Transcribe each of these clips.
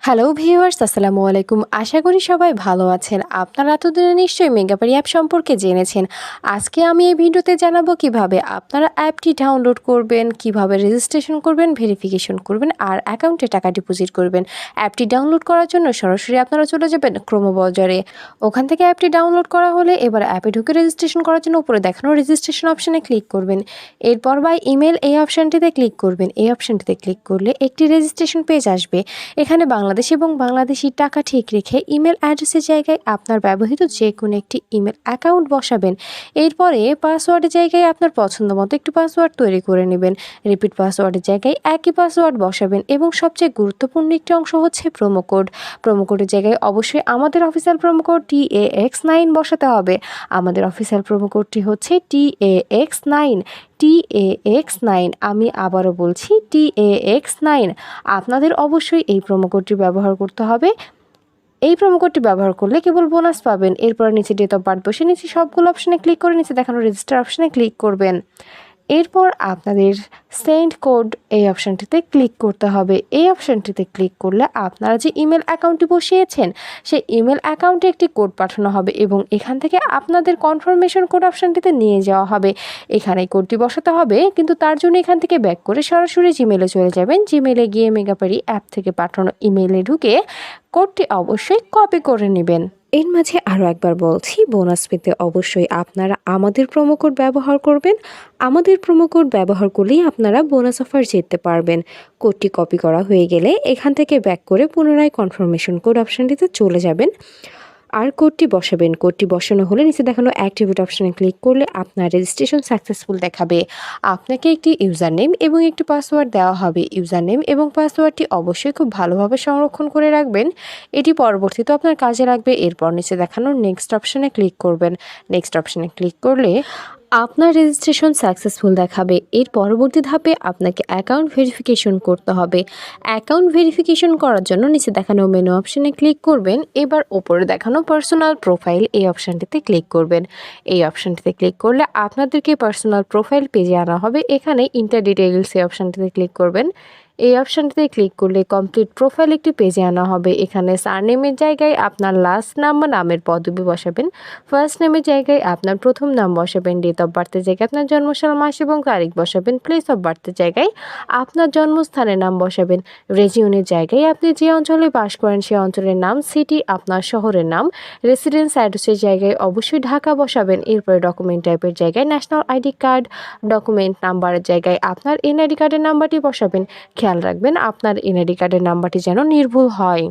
Hello viewers, আসসালামু আলাইকুম। আশা করি সবাই ভালো আছেন। আপনারা এতদিনে নিশ্চয়ই মেগাবাড়ি অ্যাপ সম্পর্কে জেনেছেন। আজকে আমি এই ভিডিওতে জানাবো কিভাবে আপনারা অ্যাপটি ডাউনলোড করবেন, কিভাবে রেজিস্ট্রেশন করবেন, ভেরিফিকেশন করবেন আর অ্যাকাউন্টে টাকা ডিপোজিট করবেন। অ্যাপটি ডাউনলোড করার জন্য সরাসরি আপনারা চলে যাবেন ক্রোম ব্রাউজারে। ওখান থেকে অ্যাপটি ডাউনলোড করা হলে এবার অ্যাপে ঢুকে রেজিস্ট্রেশন করার জন্য উপরে দেখানো রেজিস্ট্রেশন অপশানে ক্লিক করবেন। এরপর বাই ইমেল এই অপশানটিতে ক্লিক করবেন। এই অপশানটিতে ক্লিক করলে একটি রেজিস্ট্রেশন পেজ আসবে। এখানে বাংলাদেশ এবং বাংলাদেশি টাকা ঠিক রেখে ইমেল অ্যাড্রেসের জায়গায় আপনার ব্যবহৃত যে কোনো একটি ইমেল অ্যাকাউন্ট বসাবেন। এরপরে পাসওয়ার্ডের জায়গায় আপনার পছন্দ মতো একটি পাসওয়ার্ড তৈরি করে নেবেন। রিপিট পাসওয়ার্ডের জায়গায় একই পাসওয়ার্ড বসাবেন এবং সবচেয়ে গুরুত্বপূর্ণ একটি অংশ হচ্ছে প্রোমো কোড। প্রোমো কোডের জায়গায় অবশ্যই আমাদের অফিসিয়াল প্রোমো কোড TAX9 বসাতে হবে। আমাদের অফিসিয়াল প্রোমো কোডটি হচ্ছে TAX9। TAX9, আমি আবারও বলছি TAX9। আপনাদের অবশ্যই এই প্রোমো কোডটি ব্যবহার করতে হবে। এই প্রোমো কোডটি ব্যবহার করলে কেবল বোনাস পাবেন। এরপর নিচে ডেট অফ বার্থ বসে নিচে সবগুলো অপশানে ক্লিক করে নিচে দেখানো রেজিস্টার অপশানে ক্লিক করবেন। এরপর আপনাদের সেন্ড কোড এই অপশানটিতে ক্লিক করতে হবে। এই অপশানটিতে ক্লিক করলে আপনারা যে ইমেল অ্যাকাউন্টটি বসিয়েছেন সেই ইমেল অ্যাকাউন্টে একটি কোড পাঠানো হবে এবং এখান থেকে আপনাদের কনফার্মেশন কোড অপশানটিতে নিয়ে যাওয়া হবে। এখানে কোডটি বসাতে হবে, কিন্তু তার জন্য এখান থেকে ব্যাক করে সরাসরি জিমেলে চলে যাবেন। জিমেলে গিয়ে মেগাবাড়ি অ্যাপ থেকে পাঠানো ইমেলে ঢুকে কোডটি অবশ্যই কপি করে নেবেন। এর মাঝে আরও একবার বলছি, বোনাস পেতে অবশ্যই আপনারা আমাদের প্রোমো কোড ব্যবহার করবেন। আমাদের প্রোমো কোড ব্যবহার করলেই আপনারা বোনাস অফার জিততে পারবেন। কোডটি কপি করা হয়ে গেলে এখান থেকে ব্যাক করে পুনরায় কনফার্মেশন কোড অপশানটিতে চলে যাবেন আর কোডটি বসাবেন। কোডটি বসানো হলে নিচে দেখানো অ্যাক্টিভেট অপশানে ক্লিক করলে আপনার রেজিস্ট্রেশন সাকসেসফুল দেখাবে। আপনাকে একটি ইউজার নেম এবং একটি পাসওয়ার্ড দেওয়া হবে। ইউজার নেম এবং পাসওয়ার্ডটি অবশ্যই খুব ভালোভাবে সংরক্ষণ করে রাখবেন, এটি পরবর্তীতে আপনার কাজে লাগবে। এরপর নিচে দেখানো নেক্সট অপশানে ক্লিক করবেন। নেক্সট অপশানে ক্লিক করলে আপনার রেজিস্ট্রেশন সাকসেসফুল দেখাবে। এর পরবর্তী ধাপে আপনাকে অ্যাকাউন্ট ভেরিফিকেশন করতে হবে। অ্যাকাউন্ট ভেরিফিকেশন করার জন্য নিচে দেখানো মেনু অপশানে ক্লিক করবেন। এবার ওপরে দেখানো পার্সোনাল প্রোফাইল এই অপশানটিতে ক্লিক করবেন। এই অপশানটিতে ক্লিক করলে আপনাদেরকে পার্সোনাল প্রোফাইল পেজে আনা হবে। এখানে ইন্টার ডিটেইলস এই অপশানটিতে ক্লিক করবেন। এই অপশানটিতে ক্লিক করলে কমপ্লিট প্রোফাইল একটি পেজে আনা হবে। এখানে সারনেমের জায়গায় আপনার লাস্ট নাম বা নামের পদবি বসাবেন। ফার্স্ট নেমের জায়গায় আপনার প্রথম নাম বসাবেন। ডেট অফ বার্থের জায়গায় আপনার জন্মসাল, মাস এবং তারিখ বসাবেন। প্লেস অফ বার্থের জায়গায় আপনার জন্মস্থানের নাম বসাবেন। রেজিওনের জায়গায় আপনি যে অঞ্চলে বাস করেন সেই অঞ্চলের নাম। সিটি আপনার শহরের নাম। রেসিডেন্স অ্যাড্রেসের জায়গায় অবশ্যই ঢাকা বসাবেন। এরপরে ডকুমেন্ট টাইপের জায়গায় ন্যাশনাল আইডি কার্ড। ডকুমেন্ট নাম্বারের জায়গায় আপনার এনআইডি কার্ডের নাম্বারটি বসাবেন। খেয়াল রাখবেন আপনার এনআইডি কার্ডের নাম্বারটি যেন নির্ভুল হয়।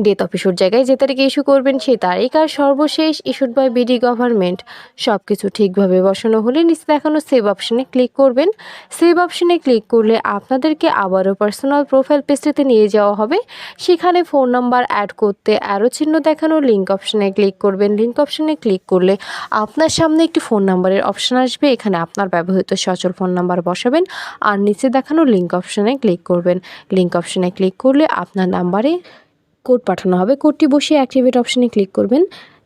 ডেট অফ ইস্যুর জায়গায় যে তারিখে ইস্যু করবেন সেই তারিখ আর সর্বশেষ ইস্যুড বাই বিডি গভর্নমেন্ট। সব কিছু ঠিকভাবে বসানো হলে নিচে দেখানো সেভ অপশানে ক্লিক করবেন। সেভ অপশানে ক্লিক করলে আপনাদেরকে আবারও পার্সোনাল প্রোফাইল পেজটিতে নিয়ে যাওয়া হবে। সেখানে ফোন নাম্বার অ্যাড করতে অ্যারো চিহ্ন দেখানো লিঙ্ক অপশানে ক্লিক করবেন। লিঙ্ক অপশানে ক্লিক করলে আপনার সামনে একটি ফোন নাম্বারের অপশান আসবে। এখানে আপনার ব্যবহৃত সচল ফোন নাম্বার বসাবেন আর নিচে দেখানো লিঙ্ক অপশানে ক্লিক করবেন। লিঙ্ক অপশানে ক্লিক করলে আপনার নাম্বারে কোড পাঠানো হবে। কোডটি বসিয়ে অ্যাক্টিভেট অপশানে ক্লিক করবেন।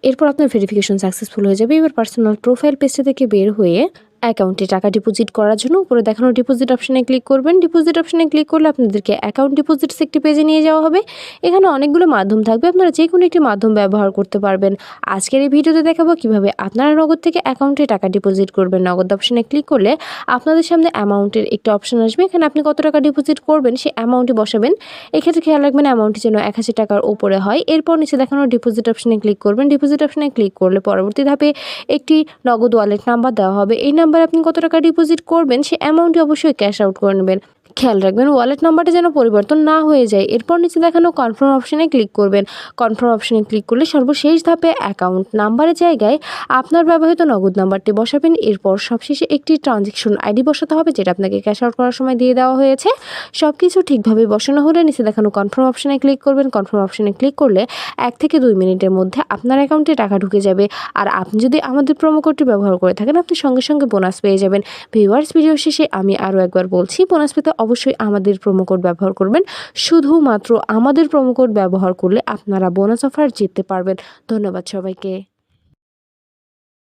এরপর আপনার ভেরিফিকেশন সাকসেসফুল হয়ে যাবে। এবার পার্সোনাল প্রোফাইল পেজটি থেকে বের হয়ে অ্যাকাউন্টে টাকা ডিপোজিট করার জন্য উপরে দেখানো ডিপোজিট অপশানে ক্লিক করবেন। ডিপোজিট অপশানে ক্লিক করলে আপনাদেরকে অ্যাকাউন্ট ডিপোজিটস একটি পেজে নিয়ে যাওয়া হবে। এখানে অনেকগুলো মাধ্যম থাকবে, আপনারা যে কোনো একটি মাধ্যম ব্যবহার করতে পারবেন। আজকের এই ভিডিওতে দেখাবো কিভাবে আপনারা নগদ থেকে অ্যাকাউন্টে টাকা ডিপোজিট করবেন। নগদ অপশানে ক্লিক করলে আপনাদের সামনে অ্যামাউন্টের একটি অপশান আসবে। এখানে আপনি কত টাকা ডিপোজিট করবেন সেই অ্যামাউন্টটি বসাবেন। এক্ষেত্রে খেয়াল রাখবেন অ্যামাউন্টটি যেন 1000 টাকার ওপরে হয়। এরপর নিচে দেখানো ডিপোজিট অপশানে ক্লিক করবেন। ডিপোজিট অপশানে ক্লিক করলে পরবর্তী ধাপে একটি নগদ ওয়ালেট নাম্বার দেওয়া হবে। এই নাম্বারে আপনি কত টাকা ডিপোজিট করবেন সেই অ্যামাউন্টটি অবশ্যই ক্যাশ আউট করে নেবেন। খেয়াল রাখবেন ওয়ালেট নাম্বারটা যেন পরিবর্তন না হয়ে যায়। এরপর নিচে দেখানো কনফার্ম অপশানে ক্লিক করবেন। কনফার্ম অপশানে ক্লিক করলে সর্বশেষ ধাপে অ্যাকাউন্ট নাম্বারের জায়গায় আপনার ব্যবহৃত নগদ নাম্বারটি বসাবেন। এরপর সবশেষে একটি ট্রানজ্যাকশন আইডি বসাতে হবে যেটা আপনাকে ক্যাশ আউট করার সময় দিয়ে দেওয়া হয়েছে। সব কিছু ঠিকভাবে বসানো হলে নিচে দেখানো কনফার্ম অপশানে ক্লিক করবেন। কনফার্ম অপশানে ক্লিক করলে 1 থেকে 2 মিনিটের মধ্যে আপনার অ্যাকাউন্টে টাকা ঢুকে যাবে। আর আপনি যদি আমাদের প্রোমো কোডটি ব্যবহার করে থাকেন আপনি সঙ্গে সঙ্গে বোনাস পেয়ে যাবেন। ভিউয়ার্স, ভিডিও শেষে আমি আরও একবার বলছি, বোনাস পেতে অবশ্যই আমাদের প্রোমো কোড ব্যবহার করবেন। শুধুমাত্র আমাদের প্রোমো কোড ব্যবহার করলে আপনারা বোনাস অফার জিততে পারবেন। ধন্যবাদ সবাইকে।